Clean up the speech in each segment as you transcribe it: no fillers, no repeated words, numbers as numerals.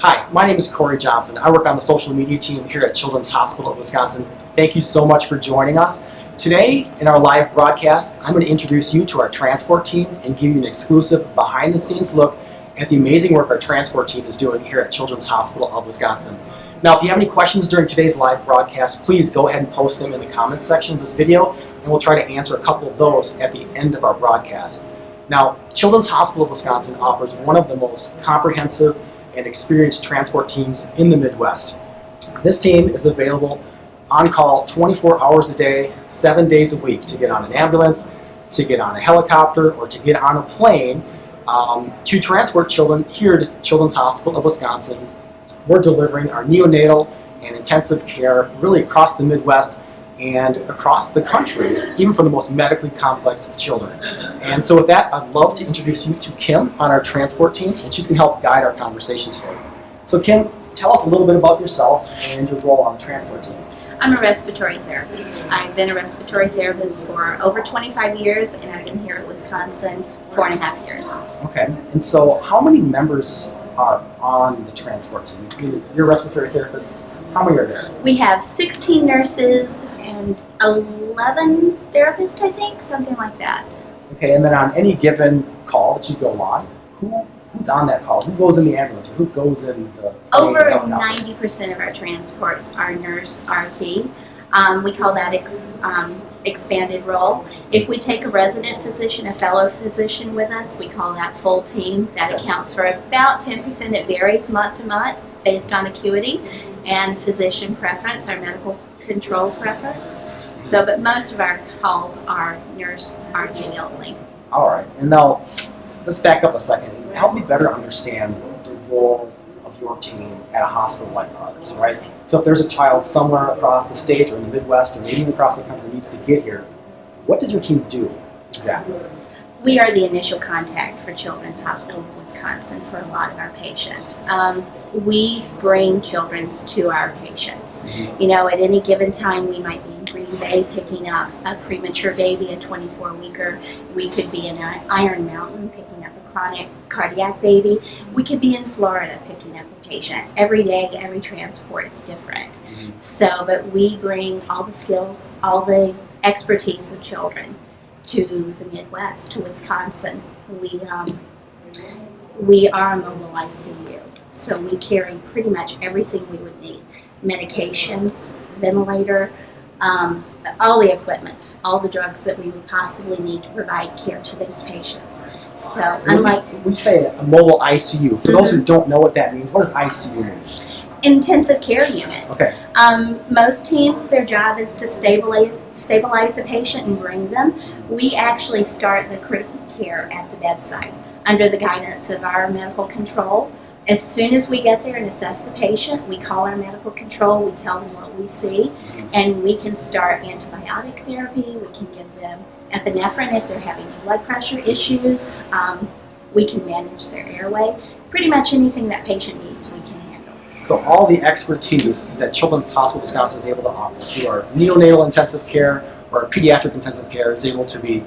Hi, my name is Korre Johnson. I work on the social media team here at Children's Hospital of Wisconsin. Thank you so much for joining us. Today, in our live broadcast, I'm going to introduce you to our transport team and give you an exclusive behind-the-scenes look at the amazing work our transport team is doing here at Children's Hospital of Wisconsin. Now, if you have any questions during today's live broadcast, please go ahead and post them in the comments section of this video, and we'll try to answer a couple of those at the end of our broadcast. Now, Children's Hospital of Wisconsin offers one of the most comprehensive and experienced transport teams in the Midwest. This team is available on call 24 hours a day, 7 days a week to get on an ambulance, to get on a helicopter, or to get on a plane to transport children here to Children's Hospital of Wisconsin. We're delivering our neonatal and intensive care really across the Midwest and across the country, even for the most medically complex children. And so with that, I'd love to introduce you to Kim on our transport team, and she's going to help guide our conversation today. So Kim, tell us a little bit about yourself and your role on the transport team. I'm a respiratory therapist. I've been a respiratory therapist for over 25 years, and I've been here at Wisconsin 4.5 years. Okay, and so how many members are on the transport team? You're a respiratory therapist. How many are there? We have 16 nurses and 11 therapists, I think, something like that. Okay, and then on any given call that you go on, who's on that call? Who goes in the ambulance? Or who goes in the Over 90% of our transports are nurse RT. We call that expanded role. If we take a resident physician, a fellow physician with us, we call that full team. That accounts for about 10%. It varies month to month based on acuity and physician preference, our medical control preference. So, but most of our calls are nurse RT only. All right, and now let's back up a second. Help me better understand the role of your team at a hospital like ours, right? So if there's a child somewhere across the state or in the Midwest or maybe even across the country needs to get here, what does your team do exactly? We are the initial contact for Children's Hospital of Wisconsin for a lot of our patients. We bring children to our patients. You know, at any given time we might be in Green Bay picking up a premature baby, a 24-weeker. We could be in Iron Mountain picking up a chronic cardiac baby. We could be in Florida picking up a patient. Every day, every transport is different. So, but we bring all the skills, all the expertise of children to the Midwest, to Wisconsin. We are a mobile ICU, so we carry pretty much everything we would need. Medications, ventilator, all the equipment, all the drugs that we would possibly need to provide care to those patients. So unlike... We say a mobile ICU. For those who don't know what that means, what does ICU mean? Intensive care unit. Okay. Most teams, their job is to stabilize the patient and bring them. We actually start the critical care at the bedside under the guidance of our medical control. As soon as we get there and assess the patient, we call our medical control, we tell them what we see, and we can start antibiotic therapy. We can give them epinephrine if they're having blood pressure issues. We can manage their airway. Pretty much anything that patient needs, we can handle. So all the expertise that Children's Hospital of Wisconsin is able to offer through our neonatal intensive care or pediatric intensive care is able to be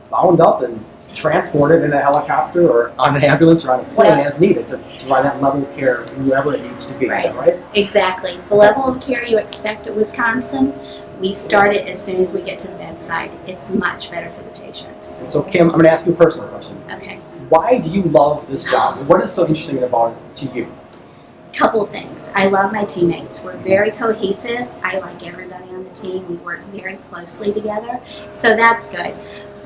bound up and transported in a helicopter or on an ambulance or on a plane as needed to provide that level of care wherever it needs to be. Is that right? Exactly. The level of care you expect at Wisconsin, we start it as soon as we get to the bedside. It's much better for the patients. And so Kim, I'm going to ask you a personal question. Okay. Why do you love this job? What is so interesting about it to you? Couple of things. I love my teammates. We're very cohesive. I like everybody on the team. We work very closely together. So that's good.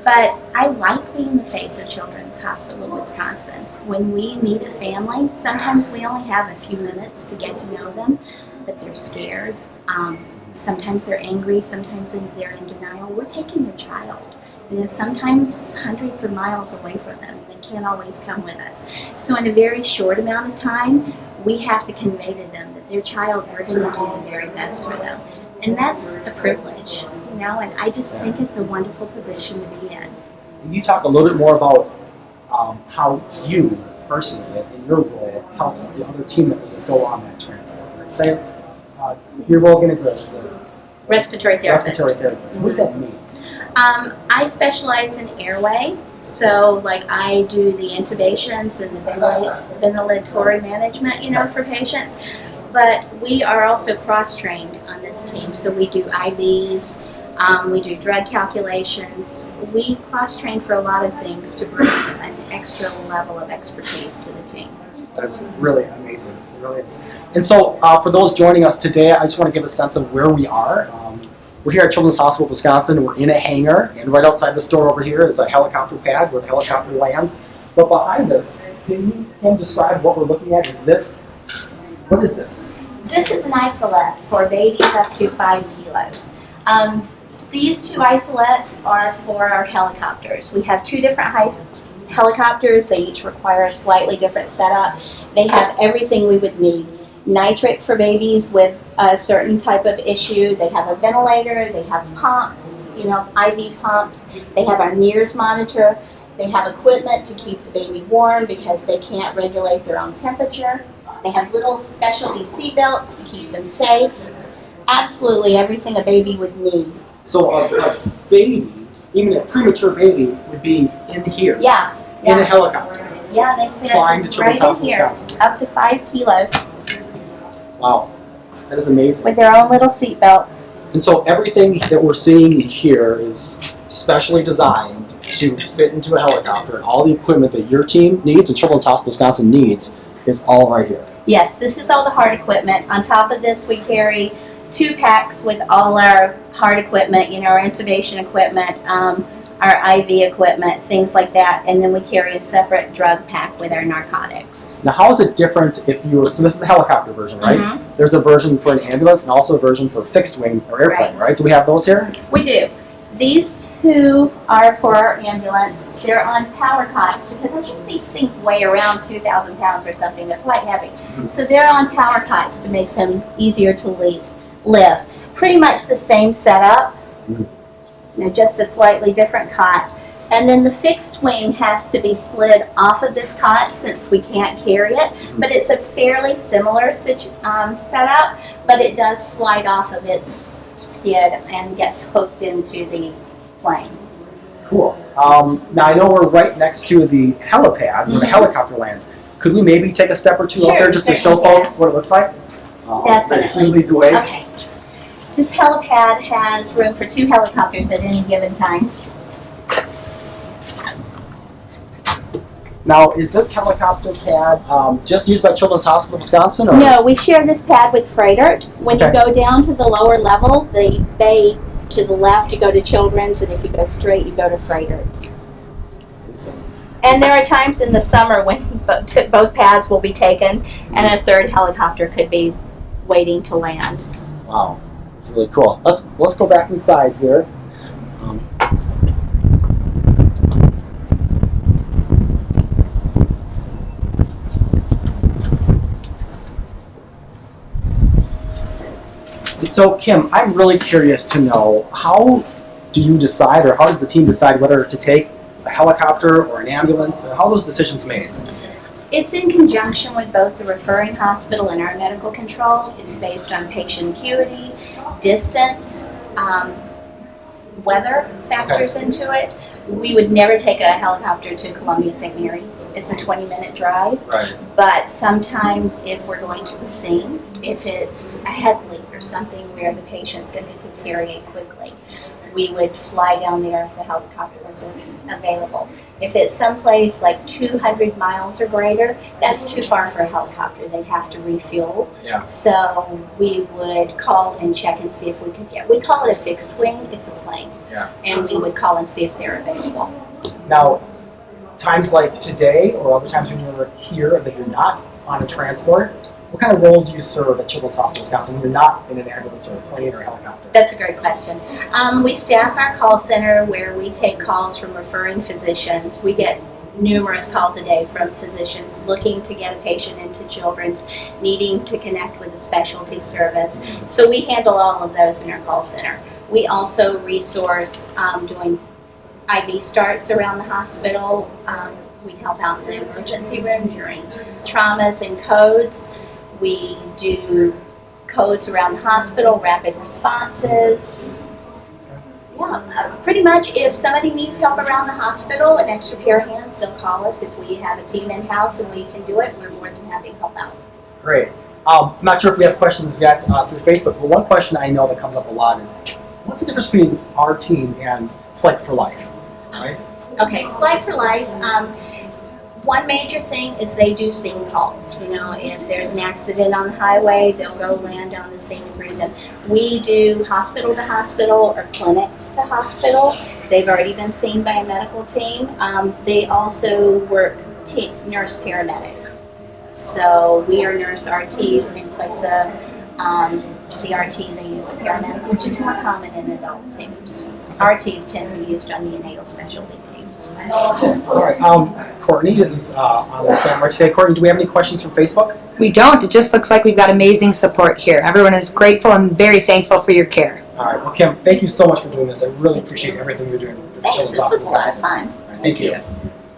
But I like being the face of Children's Hospital of Wisconsin. When we meet a family, sometimes we only have a few minutes to get to know them, but they're scared. Sometimes they're angry, sometimes they're in denial. We're taking their child. And sometimes hundreds of miles away from them. They can't always come with us. So in a very short amount of time, we have to convey to them that their child, we're going to do the very best for them. And that's a privilege, you know, and I just think it's a wonderful position to be in. You talk a little bit more about how you, personally, in your role, helps the other team members that go on that transport. Say, your role again is a respiratory therapist. Respiratory therapist. What does that mean? I specialize in airway, So, like, I do the intubations and the ventilatory management, for patients. But we are also cross-trained on this team. So we do IVs, we do drug calculations. We cross-train for a lot of things to bring an extra level of expertise to the team. That is really amazing. It really is. And so for those joining us today, I just want to give a sense of where we are. We're here at Children's Hospital of Wisconsin. We're in a hangar, and right outside this door over here is a helicopter pad where the helicopter lands. But behind us, can you describe what we're looking at? What is this? This is an isolette for babies up to 5 kilos. These 2 isolates are for our helicopters. We have 2 different helicopters. They each require a slightly different setup. They have everything we would need. Nitric for babies with a certain type of issue. They have a ventilator. They have pumps, IV pumps. They have our NIRS monitor. They have equipment to keep the baby warm because they can't regulate their own temperature. They have little specialty seat belts to keep them safe. Absolutely everything a baby would need. So a baby, even a premature baby, would be in here. Yeah. In a helicopter. Yeah, they fit flying to Children's right in Hospital here, of Wisconsin. up to 5 kilos. Wow, that is amazing. With their own little seat belts. And so everything that we're seeing here is specially designed to fit into a helicopter, and all the equipment that your team needs and Children's Hospital of Wisconsin needs is all right here. Yes, this is all the hard equipment. On top of this, we carry 2 packs with all our hard equipment, our intubation equipment, our IV equipment, things like that, and then we carry a separate drug pack with our narcotics. Now, how is it different so this is the helicopter version, right? Mm-hmm. There's a version for an ambulance and also a version for a fixed wing or airplane, right? Do we have those here? We do. These 2 are for our ambulance. They're on power cots because I think these things weigh around 2,000 pounds or something. They're quite heavy. Mm-hmm. So they're on power cots to make them easier to lift. Pretty much the same setup, just a slightly different cot. And then the fixed wing has to be slid off of this cot since we can't carry it. But it's a fairly similar setup, but it does slide off of its skid and gets hooked into the plane. Cool. Now I know we're right next to the helipad where the helicopter lands. Could we maybe take a step or 2 Sure, up there just to show folks what it looks like? Definitely. Lead the way. Okay. This helipad has room for 2 helicopters at any given time. Now, is this helicopter pad just used by Children's Hospital of Wisconsin? Or? No, we share this pad with Freightert. When you go down to the lower level, the bay to the left, you go to Children's, and if you go straight, you go to Freightert. And there are times in the summer when both pads will be taken, and a 3rd helicopter could be waiting to land. Wow, that's really cool. Let's go back inside here. So, Kim, I'm really curious to know, how do you decide, or how does the team decide whether to take a helicopter or an ambulance, and how are those decisions made? It's in conjunction with both the referring hospital and our medical control. It's based on patient acuity, distance, weather factors into it. We would never take a helicopter to Columbia St. Mary's. It's a 20-minute drive. Right. But sometimes if we're going to a scene, if it's a head leak or something where the patient's going to deteriorate quickly, we would fly down there if the helicopter was available. If it's someplace like 200 miles or greater, that's too far for a helicopter. They'd have to refuel. Yeah. So we would call and check and see if we could we call it a fixed wing, it's a plane. Yeah. And we would call and see if they're available. Now, times like today, or other times when you're here that you're not on a transport, what kind of role do you serve at Children's Hospital of Wisconsin when you're not in an ambulance or a plane or a helicopter? That's a great question. We staff our call center where we take calls from referring physicians. We get numerous calls a day from physicians looking to get a patient into Children's, needing to connect with a specialty service. So we handle all of those in our call center. We also resource doing IV starts around the hospital. We help out in the emergency room during traumas and codes. We do codes around the hospital, rapid responses. Yeah, pretty much if somebody needs help around the hospital, an extra pair of hands, they'll call us. If we have a team in-house and we can do it, we're more than happy to help out. Great. I'm not sure if we have questions yet through Facebook, but one question I know that comes up a lot is, what's the difference between our team and Flight for Life? Right? Okay, Flight for Life. One major thing is they do scene calls. You know, if there's an accident on the highway, they'll go land on the scene and bring them. We do hospital to hospital or clinics to hospital. They've already been seen by a medical team. They also work nurse paramedic. So we are nurse RT in place of the RT. They use a paramedic, which is more common in adult teams. RTs tend to be used on neonatal specialty teams. All right. Courtney is on the camera today. Courtney, do we have any questions from Facebook? We don't. It just looks like we've got amazing support here. Everyone is grateful and very thankful for your care. All right. Well, Kim, thank you so much for doing this. I really appreciate everything you're doing for the Thanks. Children's This was Hospital. a lot of fun. All right, thank you.